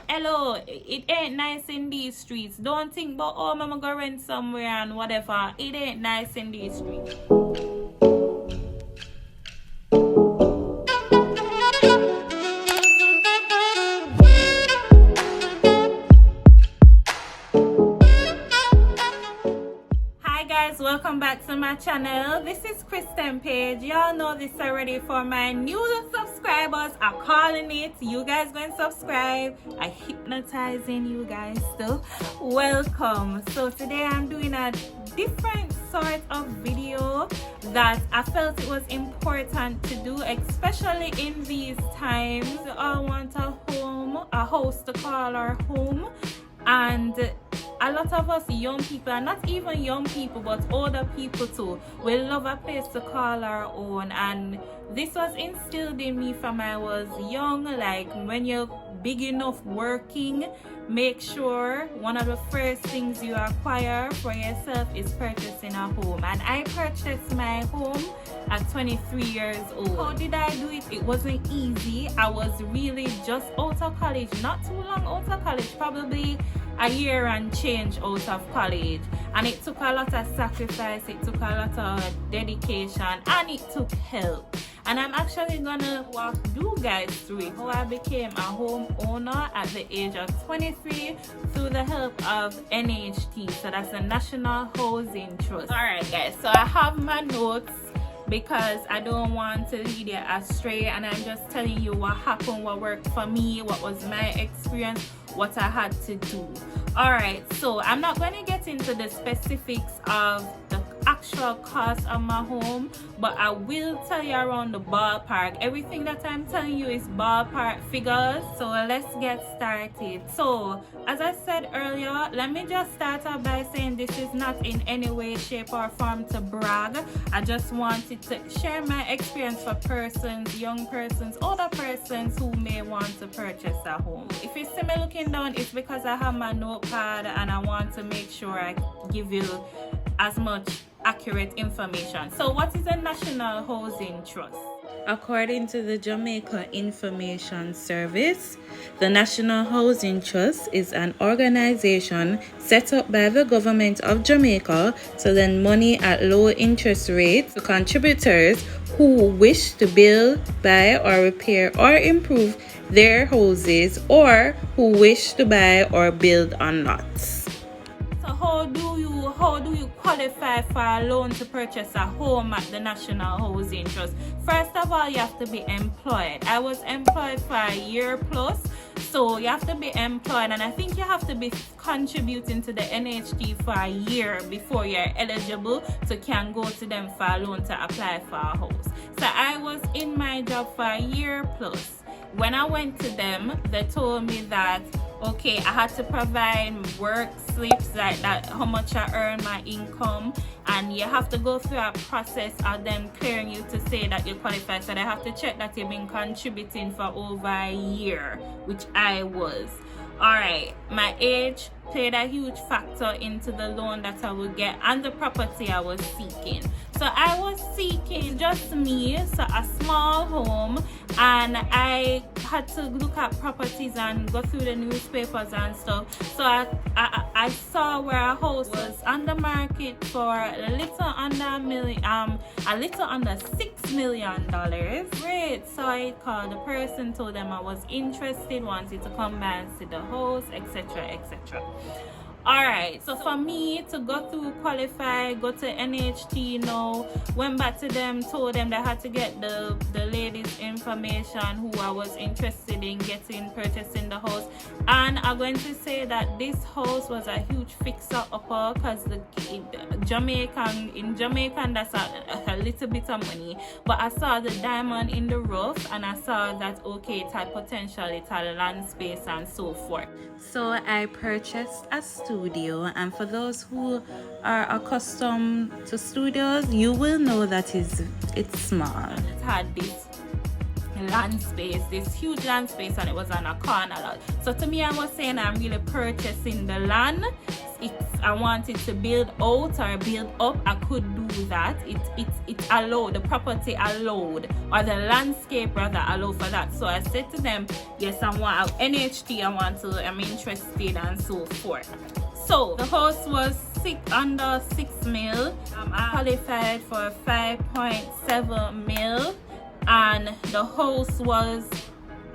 hello, it ain't nice in these streets. Don't think about, oh, I'm gonna go rent somewhere and whatever. It ain't nice in these streets. Welcome back to my channel. This is Krysten-Paige. Y'all know this already. For my new subscribers, I'm calling it. You guys go and subscribe. I hypnotizing you guys still. Welcome. So today I'm doing a different sort of video that I felt it was important to do, especially in these times. We all want a home, a house to call our home, and a lot of us young people, and not even young people but older people too, we love a place to call our own. And this was instilled in me from I was young. Like, when you're big enough working, make sure one of the first things you acquire for yourself is purchasing a home. And I purchased my home at 23 years old. How did I do it? It wasn't easy. I was really just out of college, not too long out of college, probably a year and change out of college, and it took a lot of sacrifice, it took a lot of dedication, and it took help. And I'm actually gonna walk you guys through it, how I became a homeowner at the age of 23 through the help of NHT. So that's the National Housing Trust. Alright guys, so I have my notes because I don't want to lead you astray, and I'm just telling you what happened, what worked for me, what was my experience, what I had to do. Alright, so I'm not going to get into the specifics of the actual cost of my home, but I will tell you around the ballpark. Everything that I'm telling you is ballpark figures, so let's get started. So as I said earlier, let me just start off by saying this is not in any way, shape or form to brag. I just wanted to share my experience for persons, young persons, older persons who may want to purchase a home. If you see me looking down, it's because I have my notepad and I want to make sure I give you as much accurate information. So what is a National Housing Trust? According to the Jamaica Information Service, the National Housing Trust is an organization set up by the government of Jamaica to lend money at low interest rates to contributors who wish to build, buy or repair or improve their houses, or who wish to buy or build on lots. So how do you qualify for a loan to purchase a home at the National Housing Trust? First of all, you have to be employed. I was employed for a year plus, so you have to be employed, and I think you have to be contributing to the NHT for a year before you're eligible to can go to them for a loan to apply for a house. So I was in my job for a year plus. When I went to them, they told me that okay, I had to provide work slips, like that, how much I earn, my income, and you have to go through a process of them clearing you to say that you qualify. So they have to check that you've been contributing for over a year, which I was. Alright, my age played a huge factor into the loan that I would get and the property I was seeking. So I was seeking just me, so a small home, and I had to look at properties and go through the newspapers and stuff. So I saw where a house was on the market for a little under $6 million. Great, so I called the person, told them I was interested, wanted to come by and see the house, etc, etc. Alright, so for me to go through qualify, go to NHT now, went back to them, told them they had to get the lady's information who I was interested in purchasing the house. And I'm going to say that this house was a huge fixer-upper, because in Jamaican that's a little bit of money, but I saw the diamond in the rough, and I saw that okay, it had potential, it had land space and so forth. So I purchased a studio, and for those who are accustomed to studios, you will know that it's small. It had this land space, this huge land space, and it was on a corner lot. So to me, I was saying I'm really purchasing the land. If I wanted to build out or build up, I could do that. It allowed, the property allowed, or the landscape rather allowed for that. So I said to them, yes, I want NHT, I'm interested, and so forth. So the house was under 6 mil. I qualified for 5.7 mil, and the house was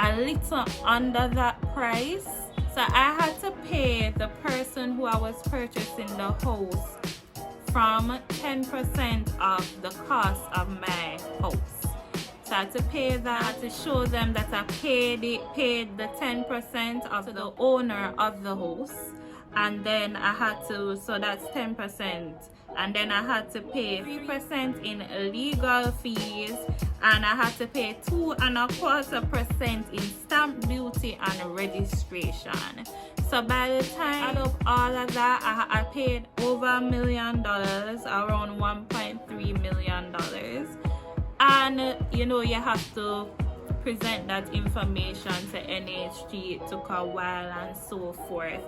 a little under that price. So I had to pay the person who I was purchasing the house from 10% of the cost of my house. So I had to pay that to show them that I paid the 10% of the owner of the house. And then I had to, so that's 10%. And then I had to pay 3% in legal fees, and I had to pay 2.25% in stamp duty and registration. So by the time of all of that, I paid over $1 million, around $1.3 million. And you know, you have to present that information to NHT. It took a while and so forth.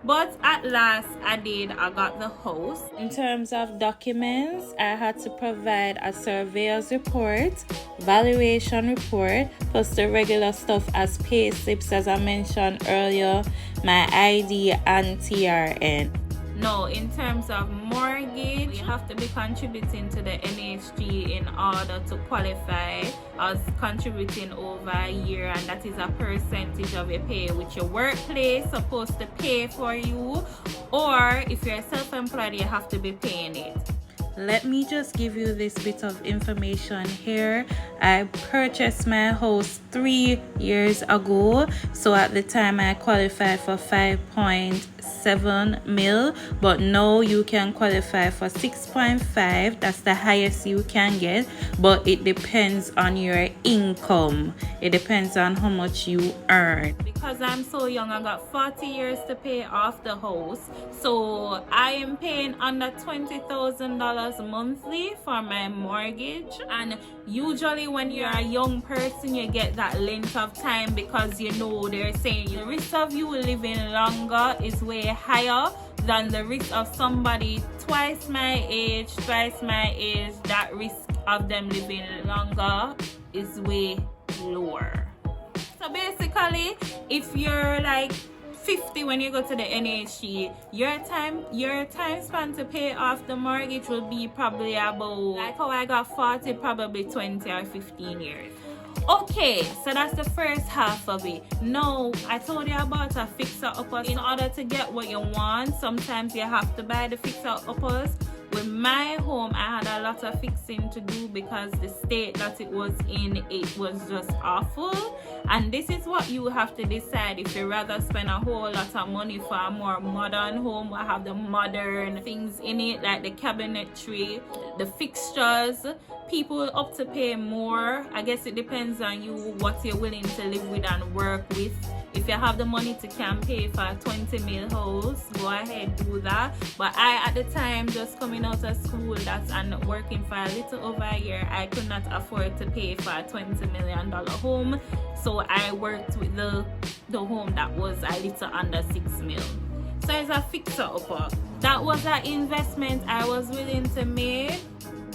But at last I got the house. In terms of documents, I had to provide a surveyor's report, valuation report, plus the regular stuff as pay slips, as I mentioned earlier, my ID and TRN. No, in terms of mortgage, you have to be contributing to the NHG in order to qualify as contributing over a year, and that is a percentage of your pay which your workplace supposed to pay for you, or if you're self-employed, you have to be paying it. Let me just give you this bit of information here. I purchased my house 3 years ago, so at the time I qualified for 5.7 mil, but now you can qualify for 6.5. That's the highest you can get, but it depends on your income. It depends on how much you earn. Because I'm so young, I got 40 years to pay off the house, so I am paying under $20,000 monthly for my mortgage. And usually when you're a young person, you get that length of time, because you know they're saying the risk of you living longer is way higher than the risk of somebody twice my age. That risk of them living longer is way lower. So basically, if you're like 50 when you go to the NHG, your time span to pay off the mortgage will be probably about, like how I got 40, probably 20 or 15 years. Okay, so that's the first half of it. Now, I told you about a fixer-uppers. In order to get what you want, sometimes you have to buy the fixer-uppers. With my home, I had a lot of fixing to do because the state that it was in, it was just awful. And this is what you have to decide if you rather spend a whole lot of money for a more modern home, or have the modern things in it, like the cabinetry, the fixtures. People up to pay more. I guess it depends on you, what you're willing to live with and work with. If you have the money to can pay for a 20 mil house, go ahead, do that. But I, at the time, just coming out of school, and working for a little over a year, I could not afford to pay for a $20 million home. So I worked with the home that was a little under 6 mil. So it's a fixer-upper. That was an investment I was willing to make,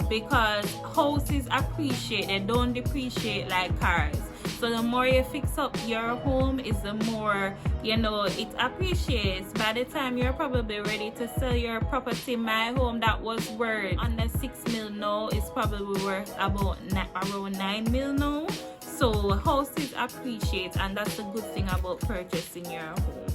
because houses appreciate, they don't depreciate like cars. So the more you fix up your home, is the more, you know, it appreciates. By the time you're probably ready to sell your property, my home that was worth under 6 mil now is probably worth about around 9 mil now. So houses appreciate, and that's the good thing about purchasing your home.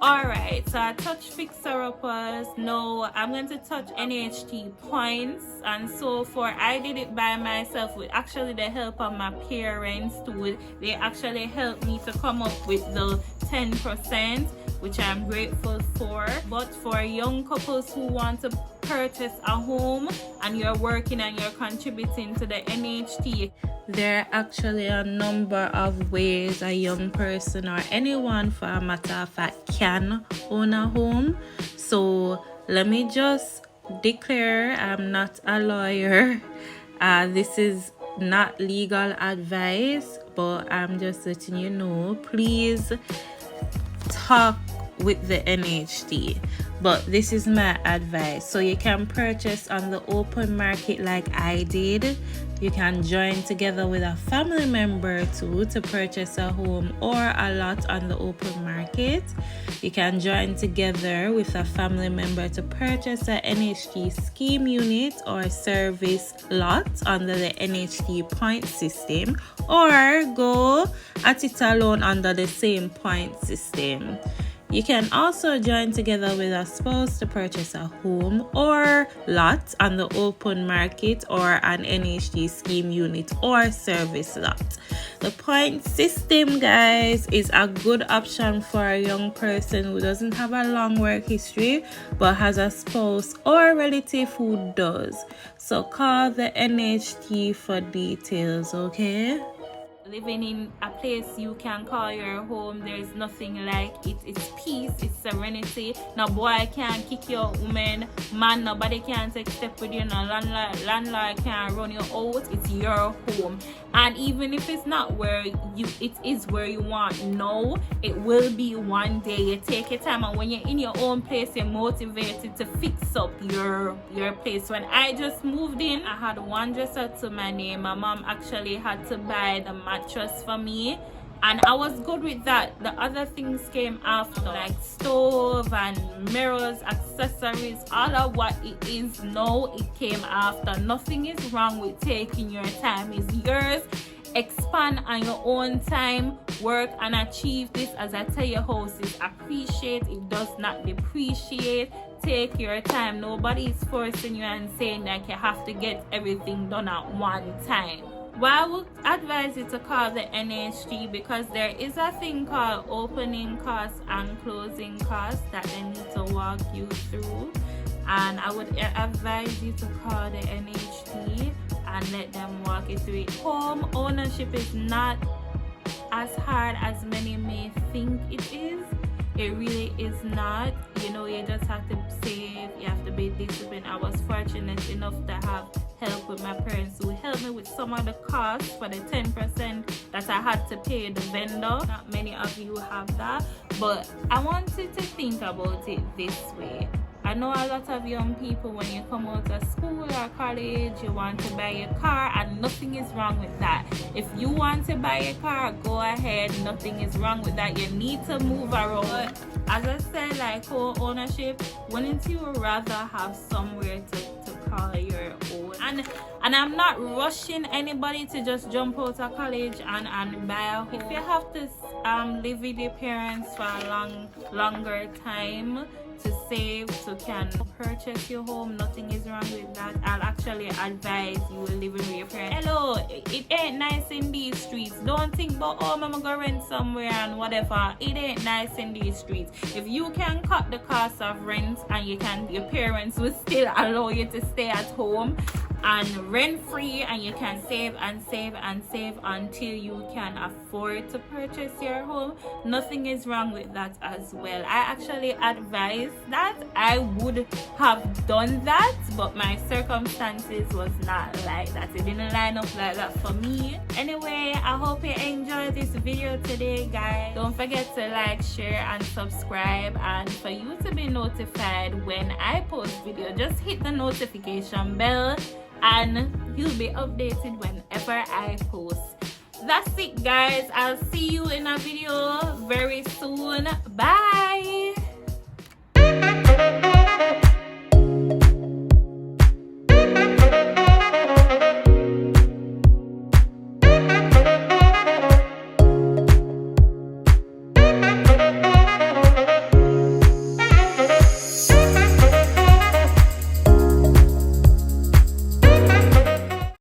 Alright, so I touched fixer-uppers. Now I'm going to touch NHT points and so forth. I did it by myself with actually the help of my parents too. They actually helped me to come up with the 10%, which I'm grateful for. But for young couples who want to purchase a home and you're working and you're contributing to the NHT, there are actually a number of ways a young person, or anyone for a matter of fact, can own a home. So let me just declare, I'm not a lawyer. This is not legal advice, but I'm just letting you know, please talk with the NHT. But this is my advice. So you can purchase on the open market like I did. You can join together with a family member too to purchase a home or a lot on the open market. You can join together with a family member to purchase a NHT scheme unit or service lot under the NHT point system, or go at it alone under the same point system. You can also join together with a spouse to purchase a home or lot on the open market or an NHT scheme unit or service lot. The point system, guys, is a good option for a young person who doesn't have a long work history but has a spouse or relative who does. So call the NHT for details, okay? Living in a place you can call your home, there's nothing like it. It's peace, it's serenity. No boy can kick your woman, man, nobody can take step with you, no landlord can run you out. It's your home, and even if it's not where it is where you want, no, it will be one day. You take your time, and when you're in your own place, you're motivated to fix up your place. When I just moved in, I had one dresser to my name. My mom actually had to buy the mattress for me, and I was good with that. The other things came after, like stove and mirrors, accessories, all of what it is now, it came after. Nothing is wrong with taking your time. It's yours. Expand on your own time, work and achieve this. As I tell you, houses appreciate, it does not depreciate. Take your time. Nobody is forcing you and saying that you have to get everything done at one time. Well, I would advise you to call the NHT because there is a thing called opening costs and closing costs that they need to walk you through, and I would advise you to call the NHT and let them walk you through it. Home ownership is not as hard as many may think it is. It really is not. You know, you just have to save, you have to be disciplined. I was fortunate enough to have help with my parents who helped me with some of the costs for the 10% that I had to pay the vendor. Not many of you have that, but I want you to think about it this way. I know a lot of young people, when you come out of school or college, you want to buy a car, and nothing is wrong with that. If you want to buy a car, go ahead, nothing is wrong with that. You need to move around. But as I said, like home ownership, wouldn't you rather have somewhere to call your own? And I'm not rushing anybody to just jump out of college and buy a home. If you have to live with your parents for a longer time to save, to can purchase your home, nothing is wrong with that. I'll actually advise you living with your parents. Hello, it ain't nice in these streets. Don't think about, oh, I'm gonna go rent somewhere and whatever. It ain't nice in these streets. If you can cut the cost of rent and your parents will still allow you to stay at home and rent free, and you can save and save and save until you can afford to purchase your home, nothing is wrong with that as well. I actually advise that. I would have done that, but my circumstances was not like that. It didn't line up like that for me. Anyway, I hope you enjoyed this video today, guys. Don't forget to like, share and subscribe, and for you to be notified when I post video, just hit the notification bell and you'll be updated whenever I post. That's it, guys. I'll see you in a video very soon. Bye.